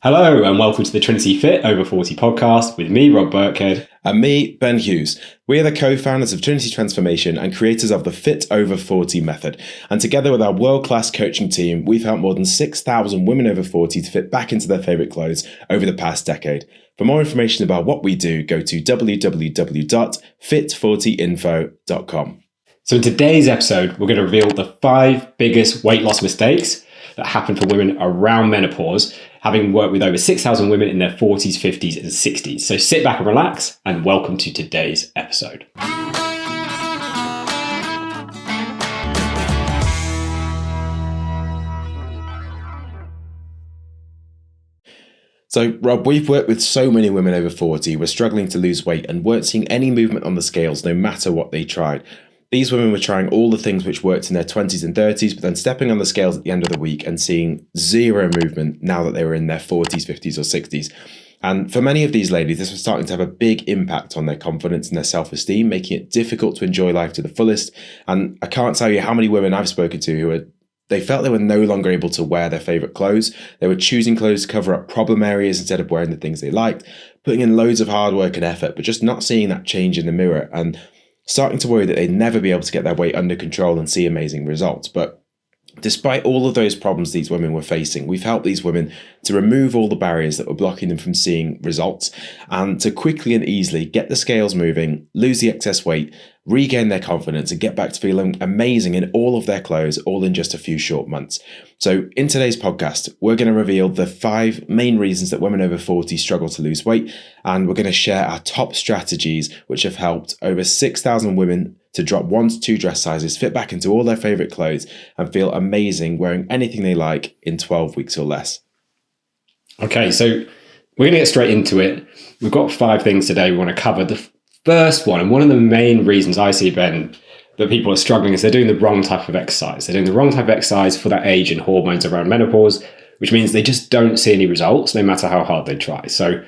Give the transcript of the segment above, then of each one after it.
Hello and welcome to the Trinity Fit Over 40 podcast with me, Rob Burkhead. And me, Ben Hughes. We are the co-founders of Trinity Transformation and creators of the Fit Over 40 method. And together with our world-class coaching team, we've helped more than 6,000 women over 40 to fit back into their favourite clothes over the past decade. For more information about what we do, go to www.fit40info.com. So in today's episode, we're going to reveal the 5 biggest weight loss mistakes that happen for women around menopause, having worked with over 6,000 women in their 40s, 50s and 60s. So sit back and relax and welcome to today's episode. So, Rob, we've worked with so many women over 40 who were struggling to lose weight and weren't seeing any movement on the scales no matter what they tried. These women were trying all the things which worked in their 20s and 30s, but then stepping on the scales at the end of the week and seeing zero movement now that they were in their 40s, 50s or 60s. And for many of these ladies, this was starting to have a big impact on their confidence and their self-esteem, making it difficult to enjoy life to the fullest. And I can't tell you how many women I've spoken to who they felt they were no longer able to wear their favourite clothes. They were choosing clothes to cover up problem areas instead of wearing the things they liked, putting in loads of hard work and effort, but just not seeing that change in the mirror and starting to worry that they'd never be able to get their weight under control and see amazing results. But despite all of those problems these women were facing, we've helped these women to remove all the barriers that were blocking them from seeing results and to quickly and easily get the scales moving, lose the excess weight, regain their confidence and get back to feeling amazing in all of their clothes, all in just a few short months. So in today's podcast, we're going to reveal the 5 main reasons that women over 40 struggle to lose weight, and we're going to share our top strategies which have helped over 6,000 women to drop 1 to 2 dress sizes, fit back into all their favourite clothes and feel amazing wearing anything they like in 12 weeks or less. Okay, so we're going to get straight into it. We've got 5 things today we want to cover. The first one, and one of the main reasons I see, Ben, that people are struggling is they're doing the wrong type of exercise. They're doing the wrong type of exercise for that age and hormones around menopause, which means they just don't see any results no matter how hard they try. So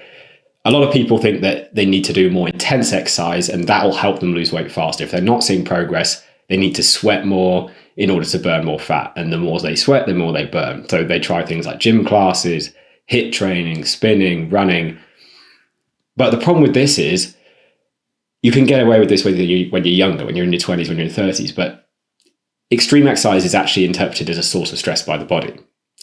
a lot of people think that they need to do more intense exercise and that will help them lose weight faster. If they're not seeing progress, they need to sweat more in order to burn more fat. And the more they sweat, the more they burn. So they try things like gym classes, HIIT training, spinning, running. But the problem with this is you can get away with this when you're younger, when you're in your 20s, when you're in your 30s. But extreme exercise is actually interpreted as a source of stress by the body.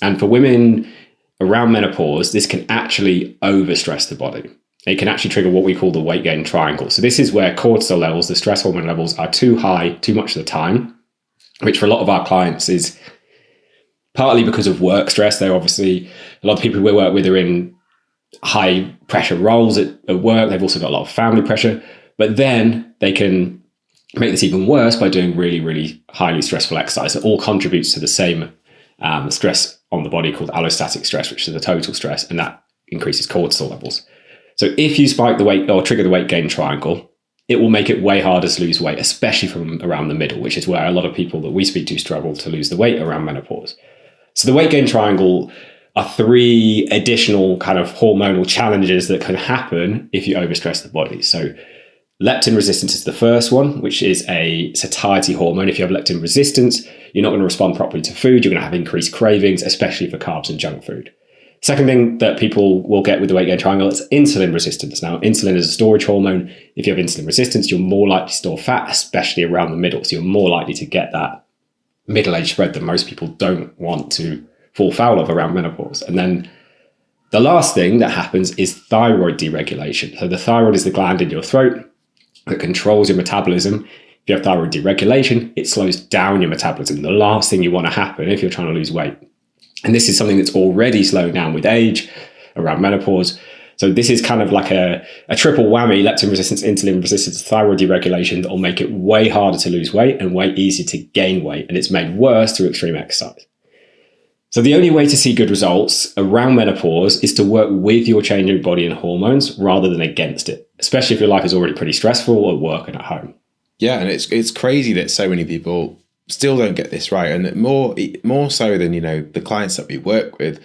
And for women around menopause, this can actually overstress the body. It can actually trigger what we call the weight gain triangle. So this is where cortisol levels, the stress hormone levels, are too high too much of the time, which for a lot of our clients is partly because of work stress. They're obviously, a lot of people we work with are in high pressure roles at work. They've also got a lot of family pressure, but then they can make this even worse by doing really, really highly stressful exercise. It all contributes to the same stress on the body called allostatic stress, which is the total stress, and that increases cortisol levels. So if you spike the weight or trigger the weight gain triangle, it will make it way harder to lose weight, especially from around the middle, which is where a lot of people that we speak to struggle to lose the weight around menopause. So the weight gain triangle are 3 additional kind of hormonal challenges that can happen if you overstress the body. So leptin resistance is the first one, which is a satiety hormone. If you have leptin resistance, you're not going to respond properly to food. You're going to have increased cravings, especially for carbs and junk food. Second thing that people will get with the weight gain triangle is insulin resistance. Now, insulin is a storage hormone. If you have insulin resistance, you're more likely to store fat, especially around the middle. So you're more likely to get that middle-age spread that most people don't want to fall foul of around menopause. And then the last thing that happens is thyroid deregulation. So the thyroid is the gland in your throat that controls your metabolism. If you have thyroid deregulation, it slows down your metabolism. The last thing you want to happen if you're trying to lose weight. And this is something that's already slowing down with age around menopause. So this is kind of like a triple whammy: leptin resistance, insulin resistance, thyroid deregulation, that will make it way harder to lose weight and way easier to gain weight. And it's made worse through extreme exercise. So the only way to see good results around menopause is to work with your changing body and hormones rather than against it, especially if your life is already pretty stressful at work and at home. Yeah, and it's crazy that so many people still don't get this right, and more so than the clients that we work with.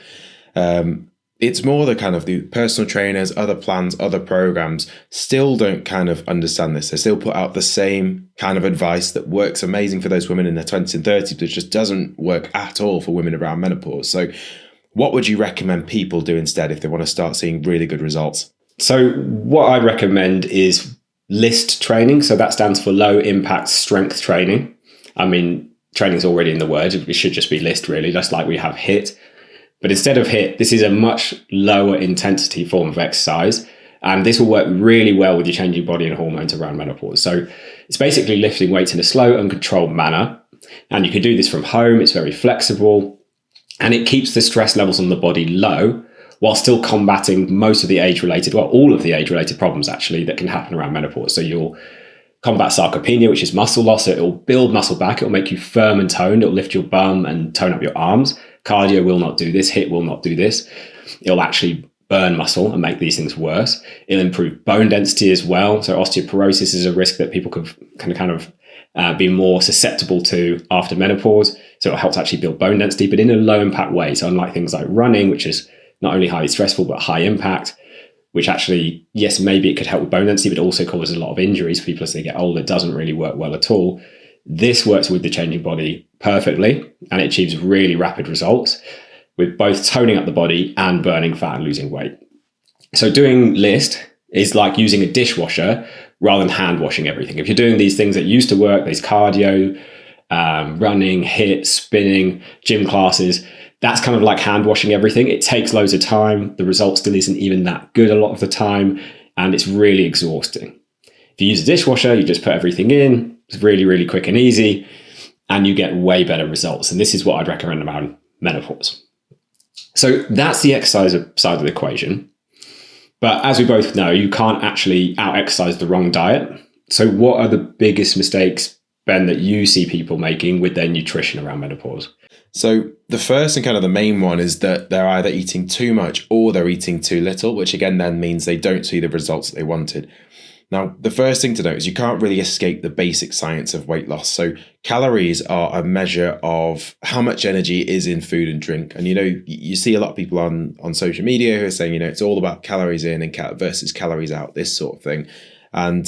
It's more the kind of the personal trainers, other plans, other programs still don't kind of understand this. They still put out the same kind of advice that works amazing for those women in their 20s and 30s, but it just doesn't work at all for women around menopause. So What would you recommend people do instead if they want to start seeing really good results? So what I recommend is LIST training. So that stands for low impact strength training. I mean, training's already in the word. It should just be LIST, really, just like we have HIIT. But instead of HIIT, this is a much lower intensity form of exercise. And this will work really well with your changing body and hormones around menopause. So it's basically lifting weights in a slow and controlled manner. And you can do this from home. It's very flexible. And it keeps the stress levels on the body low while still combating most of the age-related, well, all of the age-related problems, actually, that can happen around menopause. So you'll combat sarcopenia, which is muscle loss. So it'll build muscle back. It'll make you firm and toned. It'll lift your bum and tone up your arms. Cardio will not do this. HIIT will not do this. It'll actually burn muscle and make these things worse. It'll improve bone density as well. So osteoporosis is a risk that people can kind of be more susceptible to after menopause. So it helps actually build bone density, but in a low impact way. So unlike things like running, which is not only highly stressful, but high impact, which actually, yes, maybe it could help with bone density, but also causes a lot of injuries for people as they get older. It doesn't really work well at all. This works with the changing body perfectly, and it achieves really rapid results with both toning up the body and burning fat and losing weight. So doing LIST is like using a dishwasher rather than hand washing everything. If you're doing these things that used to work, these cardio, running, HIIT, spinning, gym classes, that's kind of like hand washing everything. It takes loads of time. The result still isn't even that good a lot of the time, and it's really exhausting. If you use a dishwasher, you just put everything in. It's really, really quick and easy, and you get way better results. And this is what I'd recommend around menopause. So that's the exercise side of the equation. But as we both know, you can't actually out-exercise the wrong diet. So what are the biggest mistakes, Ben, that you see people making with their nutrition around menopause? So the first and kind of the main one is that they're either eating too much or they're eating too little, which again then means they don't see the results that they wanted. Now, the first thing to note is you can't really escape the basic science of weight loss. So calories are a measure of how much energy is in food and drink. And, you see a lot of people on social media who are saying, it's all about calories in and versus calories out, this sort of thing. And,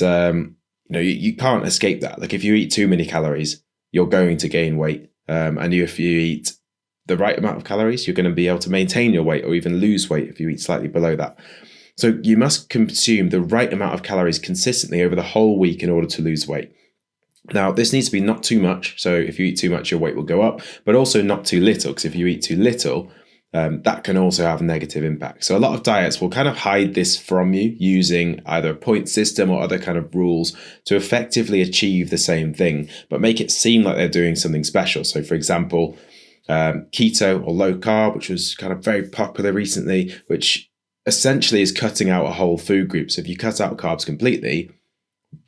you can't escape that. Like if you eat too many calories, you're going to gain weight. And if you eat the right amount of calories, you're going to be able to maintain your weight or even lose weight if you eat slightly below that. So you must consume the right amount of calories consistently over the whole week in order to lose weight. Now, this needs to be not too much. So if you eat too much, your weight will go up, but also not too little, because if you eat too little, that can also have a negative impact. So a lot of diets will kind of hide this from you using either a point system or other kind of rules to effectively achieve the same thing, but make it seem like they're doing something special. So for example, keto or low carb, which was kind of very popular recently, which essentially is cutting out a whole food group. So if you cut out carbs completely,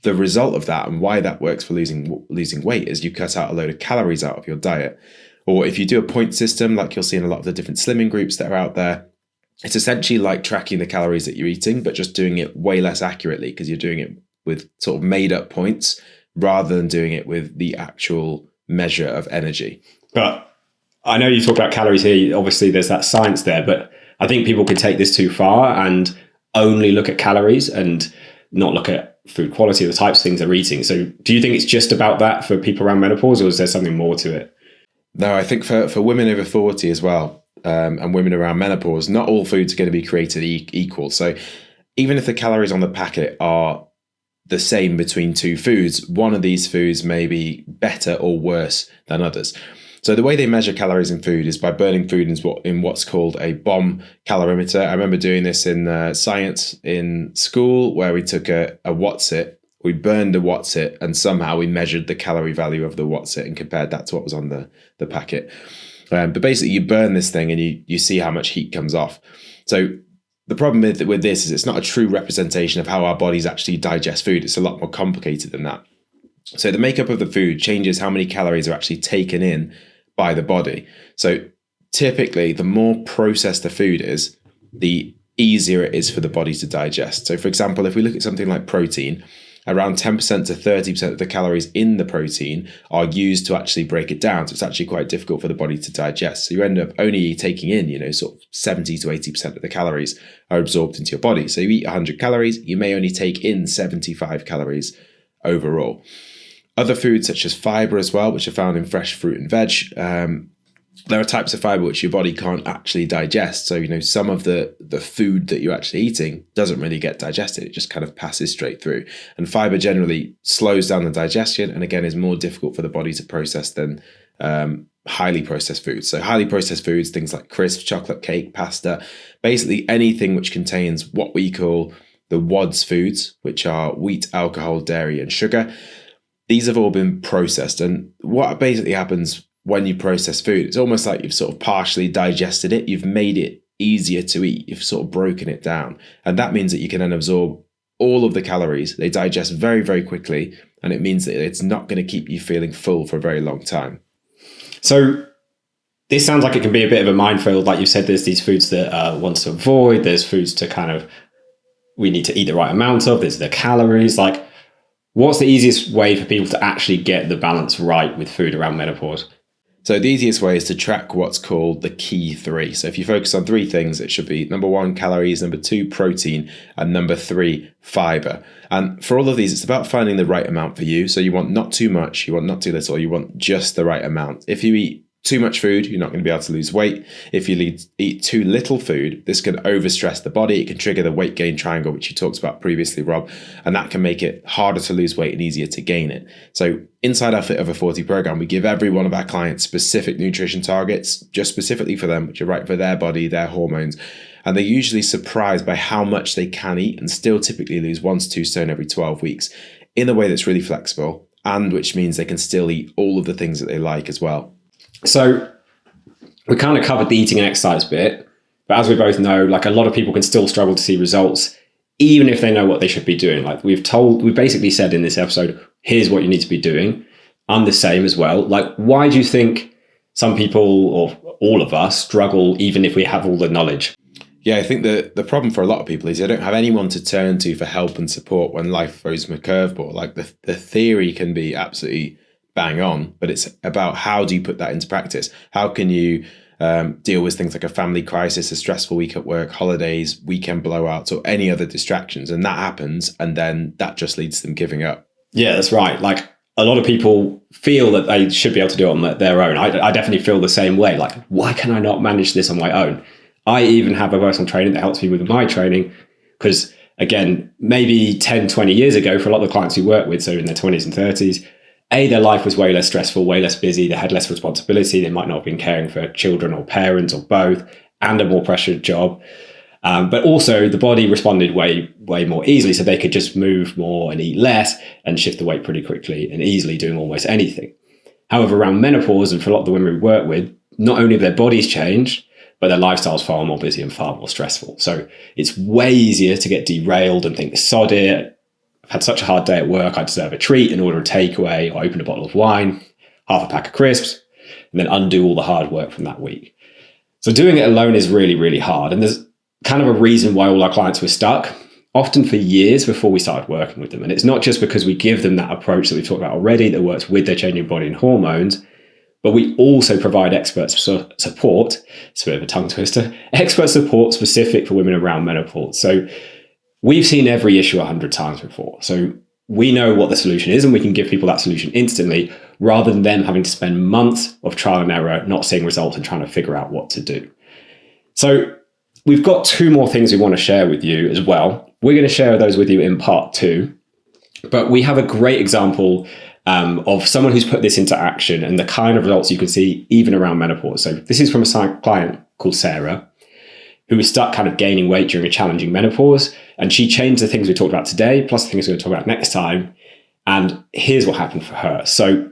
the result of that and why that works for losing weight is you cut out a load of calories out of your diet. Or if you do a point system, like you'll see in a lot of the different slimming groups that are out there, it's essentially like tracking the calories that you're eating, but just doing it way less accurately because you're doing it with sort of made up points rather than doing it with the actual measure of energy. But I know you talk about calories here. Obviously, there's that science there, but I think people can take this too far and only look at calories and not look at food quality or the types of things they're eating. So do you think it's just about that for people around menopause, or is there something more to it? No, I think for women over 40 as well, and women around menopause, not all foods are going to be created equal. So even if the calories on the packet are the same between two foods, one of these foods may be better or worse than others. So the way they measure calories in food is by burning food in what's called a bomb calorimeter. I remember doing this in science in school, where we took a What's-It, we burned the What's-It, and somehow we measured the calorie value of the What's-It and compared that to what was on the packet. But basically, you burn this thing and you see how much heat comes off. So the problem with this is it's not a true representation of how our bodies actually digest food. It's a lot more complicated than that. So the makeup of the food changes how many calories are actually taken in by the body. So typically, the more processed the food is, the easier it is for the body to digest. So for example, if we look at something like protein, around 10% to 30% of the calories in the protein are used to actually break it down. So it's actually quite difficult for the body to digest. So you end up only taking in, sort of 70 to 80% of the calories are absorbed into your body. So you eat 100 calories, you may only take in 75 calories overall. Other foods such as fiber as well, which are found in fresh fruit and veg, there are types of fiber which your body can't actually digest. So, some of the food that you're actually eating doesn't really get digested. It just kind of passes straight through. And fiber generally slows down the digestion and, again, is more difficult for the body to process than highly processed foods. So highly processed foods, things like crisps, chocolate cake, pasta, basically anything which contains what we call the WODs foods, which are wheat, alcohol, dairy, and sugar. These have all been processed. And what basically happens when you process food, it's almost like you've sort of partially digested it. You've made it easier to eat. You've sort of broken it down. And that means that you can then absorb all of the calories. They digest very, very quickly. And it means that it's not going to keep you feeling full for a very long time. So this sounds like it can be a bit of a minefield. Like you said, there's these foods that want to avoid. There's foods to kind of, we need to eat the right amount of. There's the calories. Like, what's the easiest way for people to actually get the balance right with food around menopause? So the easiest way is to track what's called the key three. So if you focus on three things, it should be number 1, calories, number 2, protein, and number 3, fiber. And for all of these, it's about finding the right amount for you. So you want not too much, you want not too little, you want just the right amount. If you eat too much food, you're not going to be able to lose weight. If you eat too little food, this can overstress the body. It can trigger the weight gain triangle, which you talked about previously, Rob, and that can make it harder to lose weight and easier to gain it. So inside our Fit Over 40 program, we give every one of our clients specific nutrition targets, just specifically for them, which are right for their body, their hormones. And they're usually surprised by how much they can eat and still typically lose 1 to 2 stone every 12 weeks in a way that's really flexible, and which means they can still eat all of the things that they like as well. So we kind of covered the eating and exercise bit, but as we both know, like, a lot of people can still struggle to see results, even if they know what they should be doing. Like we've basically said in this episode, here's what you need to be doing. I'm the same as well. Like, why do you think some people, or all of us, struggle even if we have all the knowledge? Yeah, I think the problem for a lot of people is they don't have anyone to turn to for help and support when life throws them a curveball. Like the theory can be absolutely bang on, but it's about how do you put that into practice? How can you deal with things like a family crisis, a stressful week at work, holidays, weekend blowouts, or any other distractions? And that happens, and then that just leads to them giving up. Yeah, that's right. Like, a lot of people feel that they should be able to do it on their own. I definitely feel the same way. Like, why can I not manage this on my own? I even have a personal trainer that helps me with my training because, again, maybe 10, 20 years ago, for a lot of the clients we work with, so in their 20s and 30s, their life was way less stressful, way less busy. They had less responsibility. They might not have been caring for children or parents or both, and a more pressured job. But also the body responded way more easily. So they could just move more and eat less and shift the weight pretty quickly and easily, doing almost anything. However, around menopause, and for a lot of the women we work with, not only have their bodies changed, but their lifestyle's far more busy and far more stressful. So it's way easier to get derailed and think, sod it, I've had such a hard day at work, I deserve a treat, and order a takeaway or open a bottle of wine, half a pack of crisps, and then undo all the hard work from that week. So doing it alone is really, really hard. And there's kind of a reason why all our clients were stuck, often for years before we started working with them. And it's not just because we give them that approach that we've talked about already that works with their changing body and hormones, but we also provide expert support, it's a bit of a tongue twister, expert support specific for women around menopause. So we've seen every issue 100 times before. So we know what the solution is, and we can give people that solution instantly, rather than them having to spend months of trial and error, not seeing results and trying to figure out what to do. So we've got 2 more things we want to share with you as well. We're going to share those with you in part 2, but we have a great example of someone who's put this into action and the kind of results you can see even around menopause. So this is from a client called Sarah, who was stuck kind of gaining weight during a challenging menopause. And she changed the things we talked about today, plus the things we're going to talk about next time. And here's what happened for her. So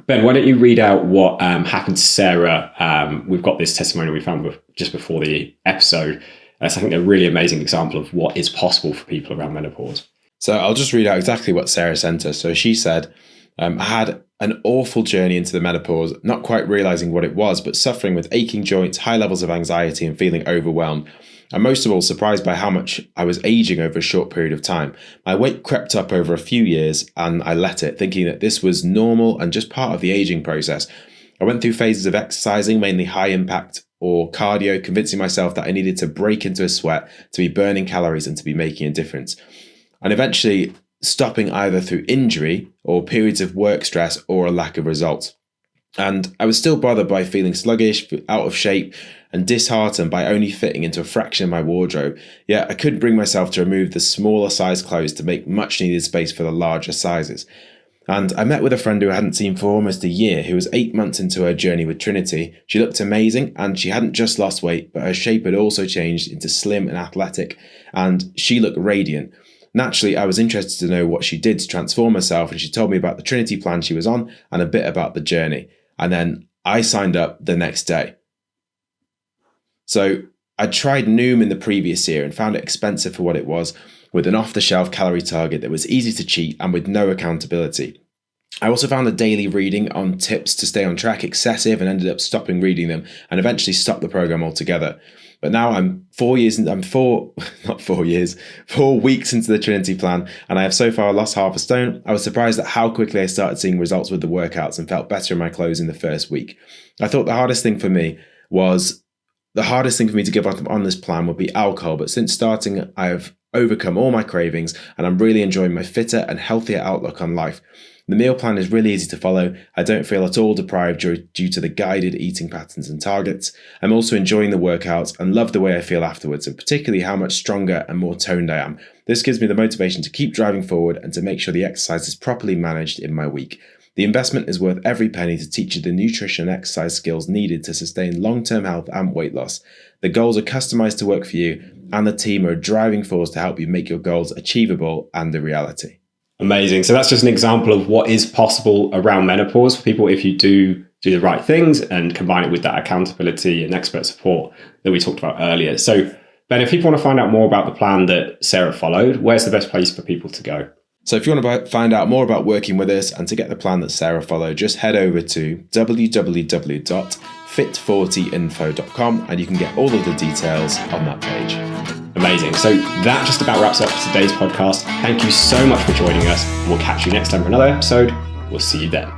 Ben, why don't you read out what happened to Sarah? We've got this testimony we found just before the episode. It's, I think, a really amazing example of what is possible for people around menopause. So I'll just read out exactly what Sarah sent us. So she said, I had an awful journey into the menopause, not quite realizing what it was, but suffering with aching joints, high levels of anxiety, and feeling overwhelmed. And most of all, surprised by how much I was aging over a short period of time. My weight crept up over a few years, and I let it, thinking that this was normal and just part of the aging process. I went through phases of exercising, mainly high impact or cardio, convincing myself that I needed to break into a sweat, to be burning calories, and to be making a difference. And eventually stopping either through injury or periods of work stress or a lack of results. And I was still bothered by feeling sluggish, out of shape, and disheartened by only fitting into a fraction of my wardrobe. Yet I couldn't bring myself to remove the smaller size clothes to make much needed space for the larger sizes. And I met with a friend who I hadn't seen for almost a year, who was 8 months into her journey with Trinity. She looked amazing, and she hadn't just lost weight, but her shape had also changed into slim and athletic, and she looked radiant. Naturally, I was interested to know what she did to transform herself, and she told me about the Trinity plan she was on and a bit about the journey. And then I signed up the next day. So I tried Noom in the previous year and found it expensive for what it was, with an off-the-shelf calorie target that was easy to cheat and with no accountability. I also found the daily reading on tips to stay on track excessive and ended up stopping reading them and eventually stopped the program altogether. But now I'm 4 weeks into the Trinity plan, and I have so far lost half a stone. I was surprised at how quickly I started seeing results with the workouts and felt better in my clothes in the first week. I thought the hardest thing for me to give up on this plan would be alcohol, but since starting, I have overcome all my cravings and I'm really enjoying my fitter and healthier outlook on life. The meal plan is really easy to follow. I don't feel at all deprived due to the guided eating patterns and targets. I'm also enjoying the workouts and love the way I feel afterwards, and particularly how much stronger and more toned I am. This gives me the motivation to keep driving forward and to make sure the exercise is properly managed in my week. The investment is worth every penny to teach you the nutrition and exercise skills needed to sustain long-term health and weight loss. The goals are customized to work for you, and the team are a driving force to help you make your goals achievable and a reality. Amazing. So that's just an example of what is possible around menopause for people if you do the right things and combine it with that accountability and expert support that we talked about earlier. So Ben, if people want to find out more about the plan that Sarah followed, where's the best place for people to go? So if you want to find out more about working with us and to get the plan that Sarah followed, just head over to www.fit40info.com and you can get all of the details on that page. Amazing. So that just about wraps up today's podcast. Thank you so much for joining us. We'll catch you next time for another episode. We'll see you then.